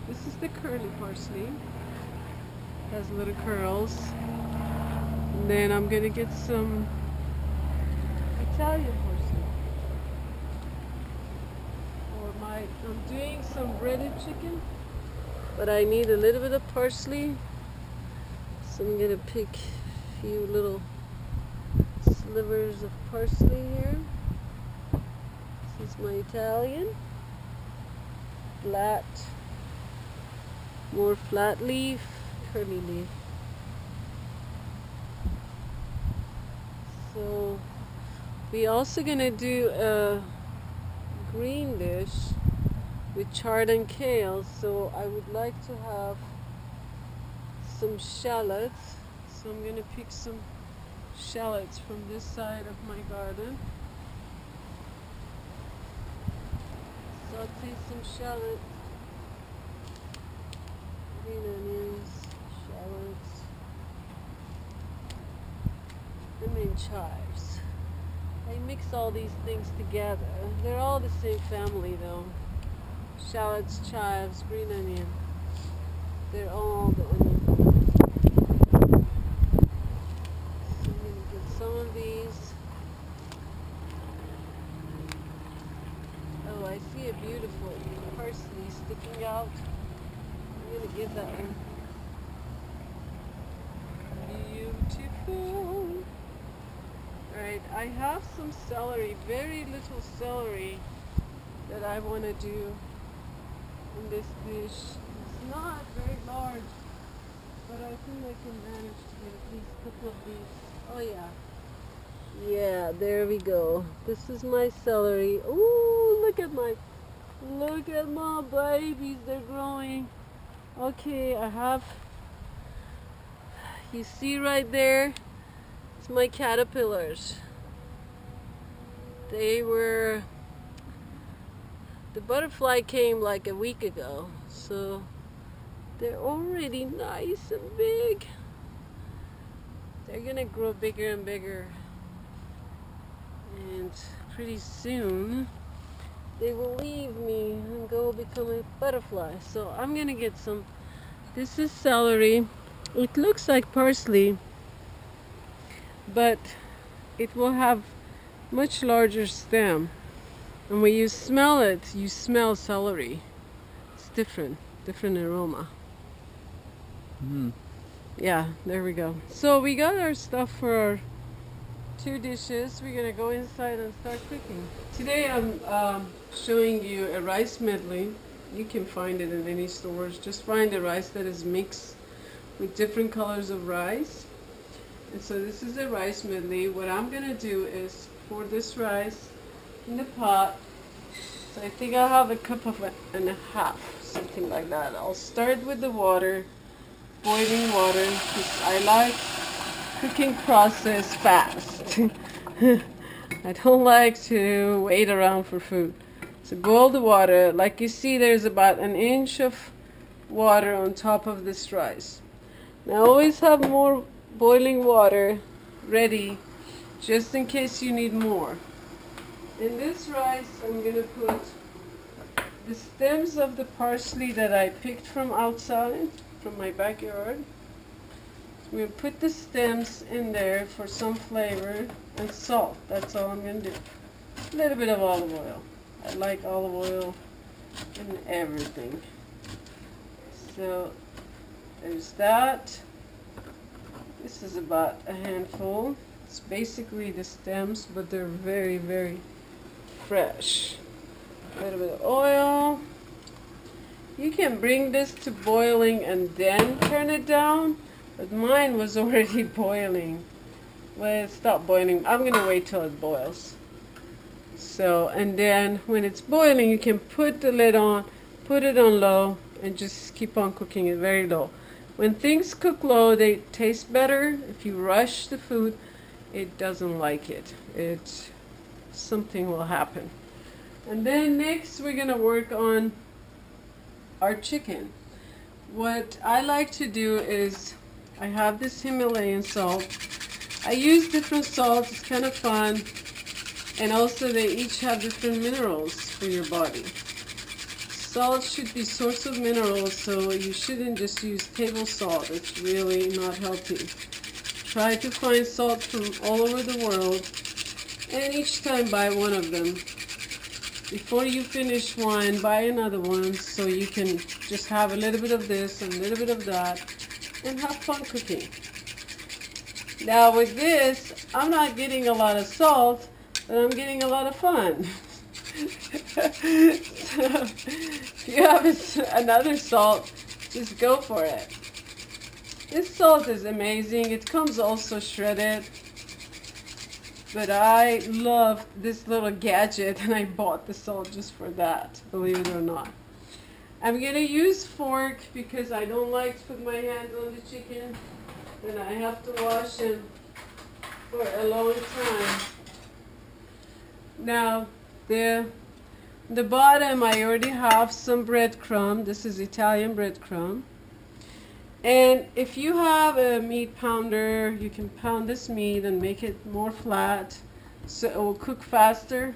This is the curly parsley. Has little curls. And then I'm gonna get some Italian parsley. I'm doing some breaded chicken, but I need a little bit of parsley. So I'm gonna pick a few little slivers of parsley here. This is my Italian. Flat, more flat leaf, curly leaf. So we also gonna do a green dish with chard and kale. So I would like to have some shallots. So I'm gonna pick some shallots from this side of my garden. Saute some shallot, green onions, shallots, and then chives. I mix all these things together. They're all the same family though. Shallots, chives, green onion. They're all the onion. So I'm gonna get some of these. Oh, I see a beautiful parsley sticking out. I'm gonna get that one. Beautiful. Alright, I have some celery, very little celery that I want to do in this dish. It's not very large, but I think I can manage to get at least a couple of these. Oh yeah. Yeah, there we go. This is my celery. Ooh, look at my babies, they're growing. Okay, you see right there, it's my caterpillars. The butterfly came like a week ago, so they're already nice and big. They're gonna grow bigger and bigger. And pretty soon they will leave me and go become a butterfly. So I'm gonna get some. This is celery. It looks like parsley, but it will have much larger stem. And when you smell it, you smell celery. It's different aroma. Yeah, there we go. So we got our stuff for our 2 dishes. We're gonna go inside and start cooking. Today I'm showing you a rice medley. You can find it in any stores. Just find a rice that is mixed with different colors of rice. And so this is a rice medley. What I'm gonna do is pour this rice in the pot. So I think I'll have a cup and a half, something like that. I'll start with the water, boiling water, because I like cooking process fast. I don't like to wait around for food. So boil the water. Like you see, there's about an inch of water on top of this rice. Now always have more boiling water ready just in case you need more. In this rice I'm going to put the stems of the parsley that I picked from outside, from my backyard. We'll put the stems in there for some flavor and salt. That's all I'm going to do. A little bit of olive oil. I like olive oil in everything. So there's that. This is about a handful. It's basically the stems, but they're very, very fresh. A little bit of oil. You can bring this to boiling and then turn it down, but mine was already boiling. Well, it stopped boiling. I'm gonna wait till it boils. So, and then when it's boiling, you can put the lid on, put it on low, and just keep on cooking it very low. When things cook low, they taste better. If you rush the food, it doesn't like it. Something will happen. And then next we're gonna work on our chicken. What I like to do is, I have this Himalayan salt. I use different salts, it's kind of fun. And also they each have different minerals for your body. Salt should be source of minerals, so you shouldn't just use table salt. It's really not healthy. Try to find salt from all over the world, and each time buy one of them. Before you finish one, buy another one so you can just have a little bit of this and a little bit of that and have fun cooking. Now with this, I'm not getting a lot of salt, but I'm getting a lot of fun. So if you have another salt, just go for it. This salt is amazing. It comes also shredded. But I love this little gadget and I bought the salt just for that, believe it or not. I'm going to use fork because I don't like to put my hands on the chicken and I have to wash it for a long time. Now, the bottom I already have some breadcrumb. This is Italian breadcrumb. And if you have a meat pounder, you can pound this meat and make it more flat so it will cook faster.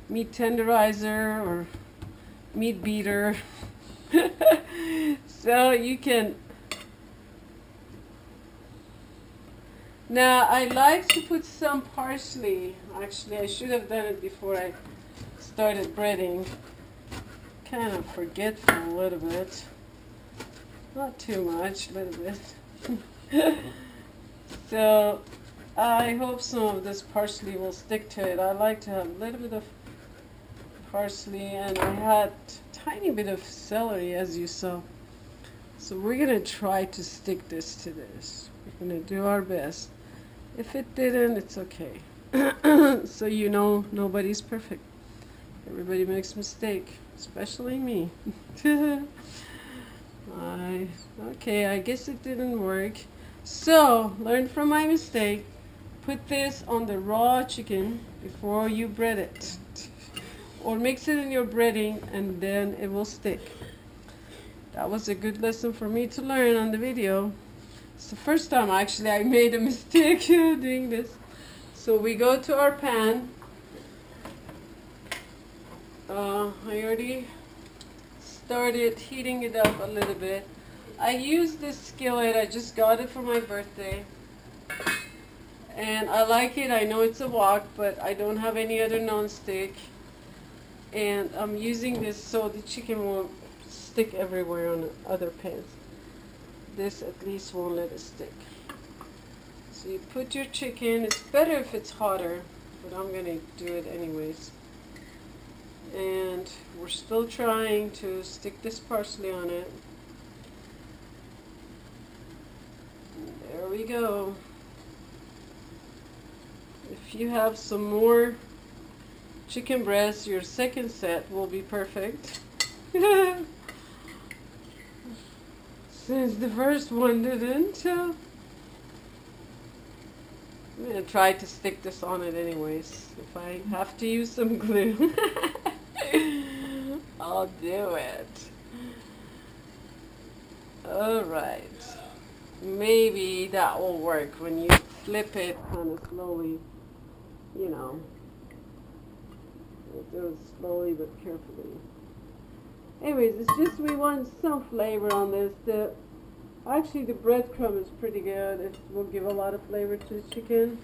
Meat tenderizer or meat beater. So you can. Now I like to put some parsley. Actually, I should have done it before I started breading. Kind of forgetful a little bit. Not too much, a little bit. So I hope some of this parsley will stick to it. I like to have a little bit of parsley, and I had a tiny bit of celery, as you saw. So we're going to try to stick this to this. We're going to do our best. If it didn't, it's okay. So you know, nobody's perfect. Everybody makes a mistake, especially me. Okay, I guess it didn't work. So, learn from my mistake. Put this on the raw chicken before you bread it. Or mix it in your breading and then it will stick. That was a good lesson for me to learn on the video. It's the first time actually I made a mistake doing this. So we go to our pan. I already started heating it up a little bit. I use this skillet. I just got it for my birthday. And I like it. I know it's a wok, but I don't have any other non-stick. And I'm using this so the chicken won't stick everywhere on other pans. This at least won't let it stick. So you put your chicken. It's better if it's hotter, but I'm going to do it anyways. And we're still trying to stick this parsley on it. There we go. If you have some more chicken breasts, your second set will be perfect. Since the first one didn't. I'm going to try to stick this on it anyways. If I have to use some glue. I'll do it. Alright. Maybe that will work when you flip it kind of slowly. You know. Do it slowly but carefully. Anyways, it's just we want some flavor on this. Actually the breadcrumb is pretty good. It will give a lot of flavor to the chicken.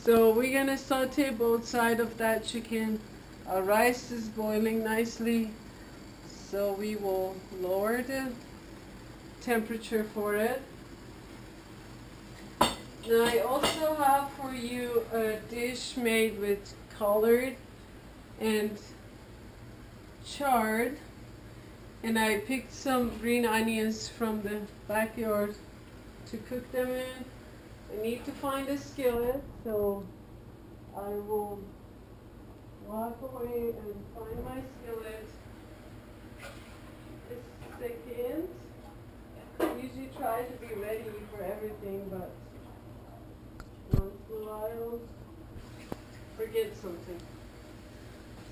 So we're going to saute both sides of that chicken. Our rice is boiling nicely, so we will lower the temperature for it. Now I also have for you a dish made with collard and chard, and I picked some green onions from the backyard to cook them in. I need to find a skillet, so I will walk away and find my skillet. A second. I usually try to be ready for everything, but once in a while, forget something.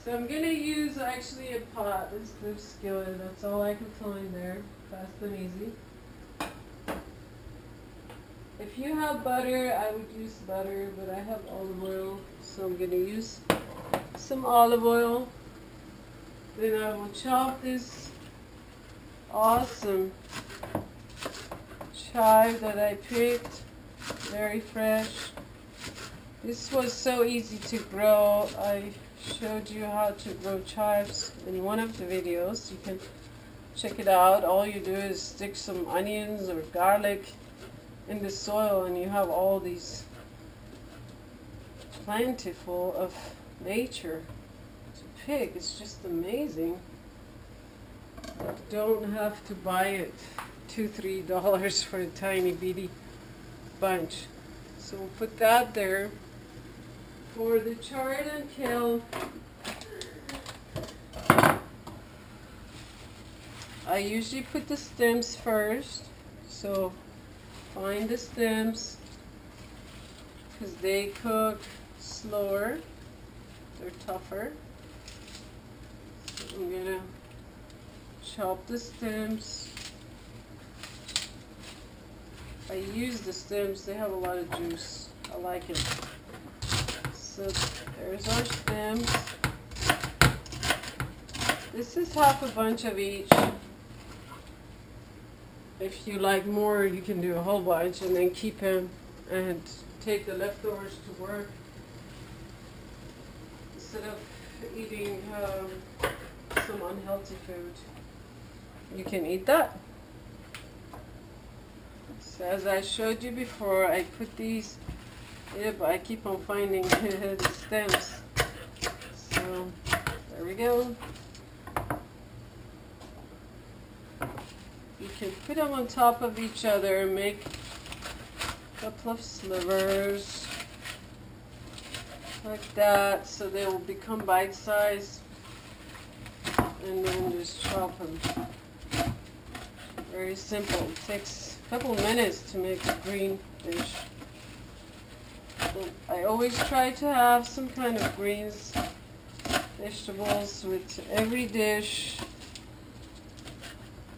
So I'm going to use actually a pot instead of skillet. That's all I can find there. Fast and easy. If you have butter, I would use butter, but I have olive oil, so I'm going to use some olive oil. Then I will chop this awesome chive that I picked, very fresh. This was so easy to grow. I showed you how to grow chives in one of the videos. You can check it out. All you do is stick some onions or garlic in the soil and you have all these plentiful of nature to pick. It's just amazing. You don't have to buy it $2-3 for a tiny bitty bunch. So we'll put that there. For the chard and kale, I usually put the stems first. So find the stems because they cook slower, they're tougher. So I'm gonna chop the stems. I use the stems, they have a lot of juice. I like it. So there's our stems. This is half a bunch of each. If you like more, you can do a whole bunch and then keep them and take the leftovers to work instead of eating some unhealthy food. You can eat that. So as I showed you before, I put these, but I keep on finding the stems. So there we go. You can put them on top of each other and make a couple of slivers like that, so they will become bite-sized, and then just chop them. Very simple. It takes a couple minutes to make a green dish. But I always try to have some kind of greens, vegetables with every dish.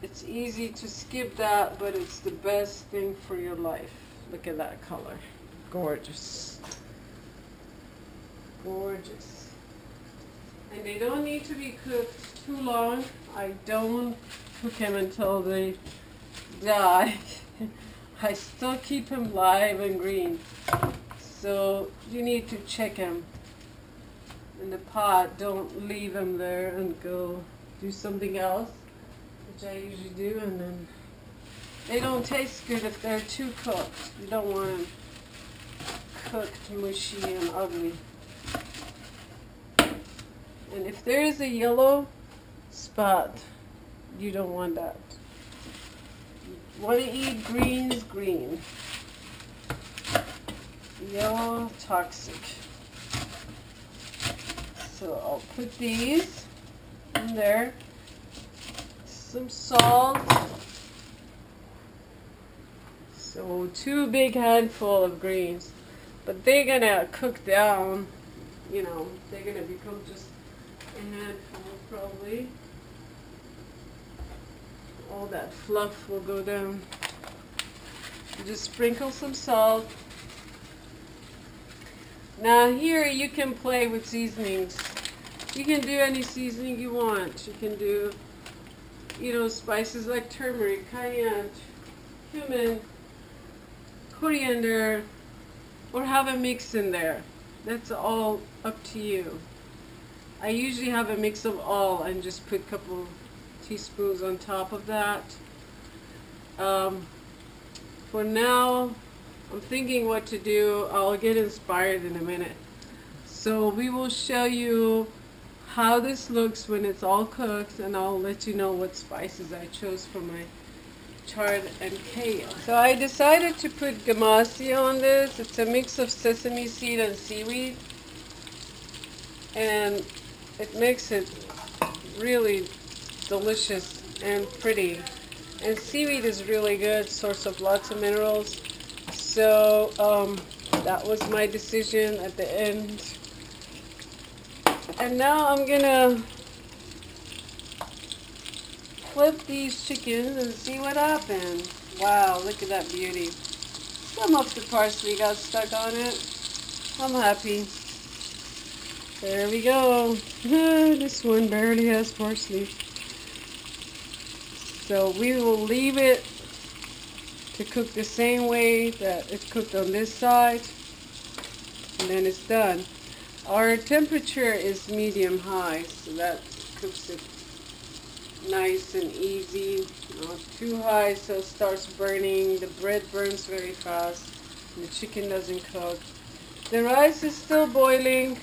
It's easy to skip that, but it's the best thing for your life. Look at that color. Gorgeous. Gorgeous. And they don't need to be cooked too long. I don't cook them until they die. I still keep them live and green. So you need to check them in the pot. Don't leave them there and go do something else, which I usually do, and then they don't taste good if they're too cooked. You don't want them cooked, mushy, and ugly. And if there is a yellow spot, you don't want that. You want to eat greens, green. Yellow, toxic. So I'll put these in there. Some salt. So 2 big handful of greens. But they're gonna cook down, you know, they're gonna become just a handful probably. All that fluff will go down. You just sprinkle some salt. Now here you can play with seasonings. You can do any seasoning you want. You can do, you know, spices like turmeric, cayenne, cumin, coriander, or have a mix in there. That's all up to you. I usually have a mix of all and just put a couple teaspoons on top of that. For now, I'm thinking what to do. I'll get inspired in a minute. So we will show you how this looks when it's all cooked, and I'll let you know what spices I chose for my chard and kale. So I decided to put gamasi on this. It's a mix of sesame seed and seaweed, and it makes it really delicious and pretty. And seaweed is really good, source of lots of minerals. So that was my decision at the end. And now I'm gonna flip these chickens and see what happens. Wow, look at that beauty. Some of the parsley got stuck on it. I'm happy. There we go. This one barely has parsley. So we will leave it to cook the same way that it's cooked on this side, and then it's done. Our temperature is medium high, so that cooks it nice and easy. Not too high so it starts burning. The bread burns very fast and the chicken doesn't cook. The rice is still boiling.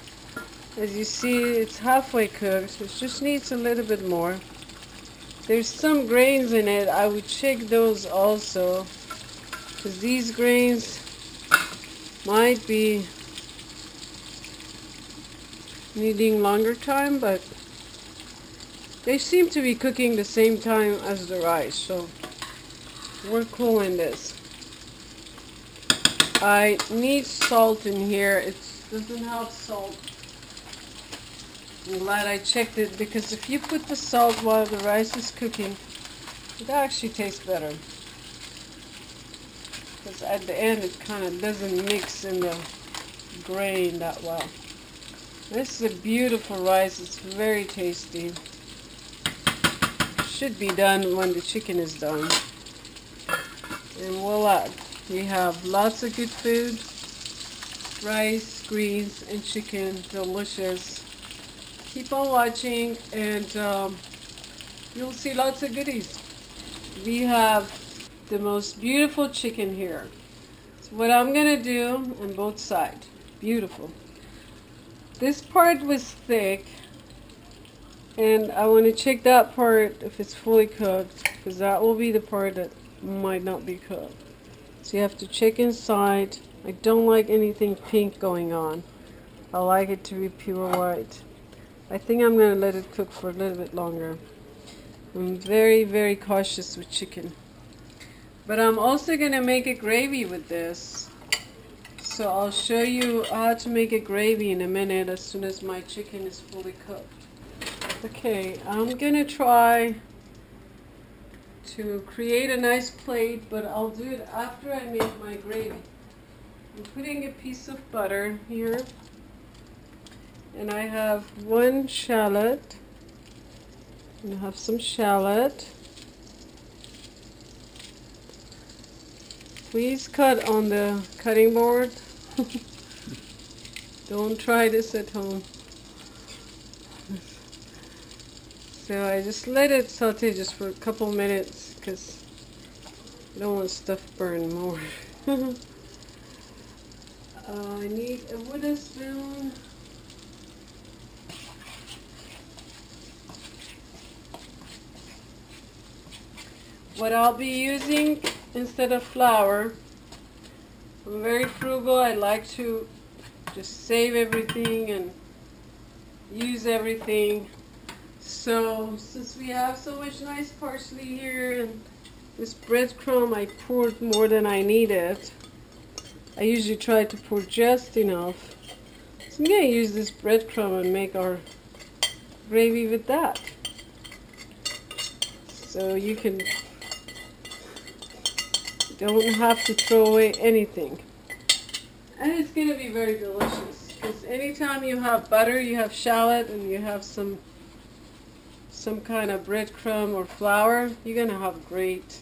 As you see, it's halfway cooked. It just needs a little bit more. There's some grains in it. I would check those also, because these grains might be needing longer time, but they seem to be cooking the same time as the rice, so we're cool in this. I need salt in here. It doesn't have salt. I'm glad I checked it, because if you put the salt while the rice is cooking, it actually tastes better. Because at the end it kind of doesn't mix in the grain that well. This is a beautiful rice. It's very tasty. Should be done when the chicken is done. And voila, we have lots of good food. Rice, greens, and chicken. Delicious. Keep on watching, and you'll see lots of goodies. We have the most beautiful chicken here. So what I'm gonna do on both sides, beautiful. This part was thick, and I want to check that part if it's fully cooked, because that will be the part that might not be cooked. So you have to check inside. I don't like anything pink going on. I like it to be pure white. I think I'm going to let it cook for a little bit longer. I'm very, very cautious with chicken. But I'm also going to make a gravy with this. So I'll show you how to make a gravy in a minute as soon as my chicken is fully cooked. Okay, I'm going to try to create a nice plate, but I'll do it after I make my gravy. I'm putting a piece of butter here. And I have one shallot. I have some shallot. Please cut on the cutting board. Don't try this at home. So I just let it saute just for a couple minutes, because I don't want stuff burn more. I need a wooden spoon. What I'll be using instead of flour, I'm very frugal. I like to just save everything and use everything. So since we have so much nice parsley here and this breadcrumb, I poured more than I needed. I usually try to pour just enough. So I'm going to use this breadcrumb and make our gravy with that. So you don't have to throw away anything. And it's going to be very delicious, because anytime you have butter, you have shallot, and you have some kind of breadcrumb or flour, you're going to have great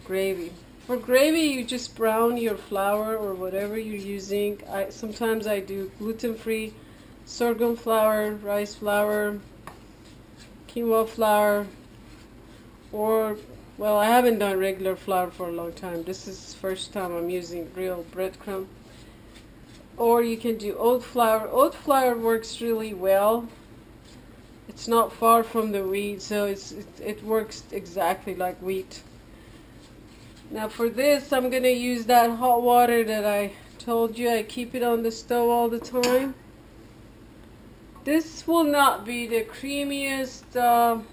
gravy. For gravy, you just brown your flour or whatever you're using. Sometimes I do gluten-free sorghum flour, rice flour, quinoa flour, or, well, I haven't done regular flour for a long time. This is the first time I'm using real breadcrumb. Or you can do oat flour. Oat flour works really well. It's not far from the wheat, so it works exactly like wheat. Now for this, I'm going to use that hot water that I told you. I keep it on the stove all the time. This will not be the creamiest,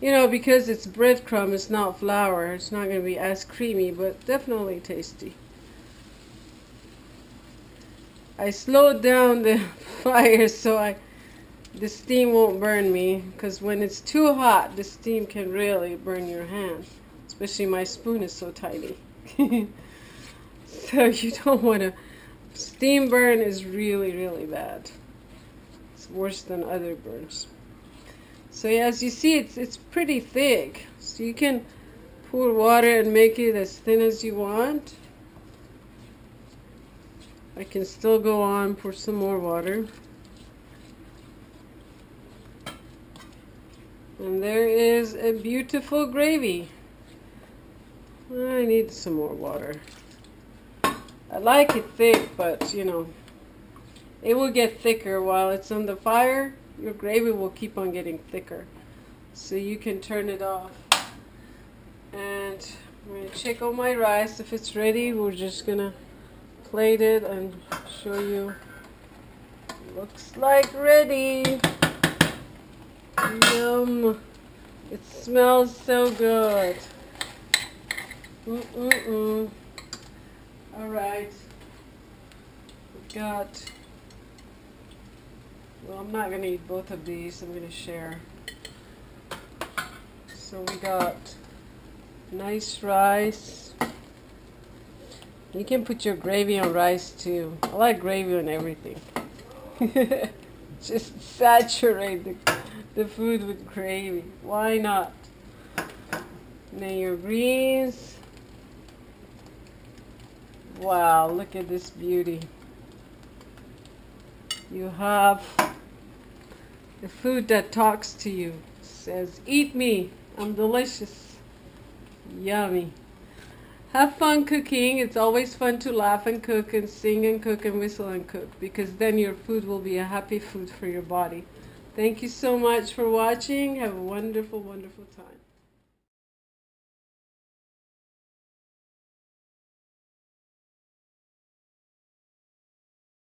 you know, because it's breadcrumb, it's not flour. It's not going to be as creamy, but definitely tasty. I slowed down the fire so the steam won't burn me, because when it's too hot, the steam can really burn your hand. Especially my spoon is so tiny. So you don't want to Steam burn is really, really bad. It's worse than other burns. So yeah, as you see, it's pretty thick. So you can pour water and make it as thin as you want. I can still go on, pour some more water. And there is a beautiful gravy. I need some more water. I like it thick, but you know, it will get thicker while it's on the fire. Your gravy will keep on getting thicker. So you can turn it off. And I'm going to check on my rice. If it's ready, we're just going to plate it and show you. Looks like ready. Yum. It smells so good. Alright. We've got... Well, I'm not going to eat both of these. I'm going to share. So we got nice rice. You can put your gravy on rice too. I like gravy on everything. Just saturate the food with gravy. Why not? And then your greens. Wow, look at this beauty. You have the food that talks to you. Says, eat me. I'm delicious. Yummy. Have fun cooking. It's always fun to laugh and cook and sing and cook and whistle and cook, because then your food will be a happy food for your body. Thank you so much for watching. Have a wonderful, wonderful time.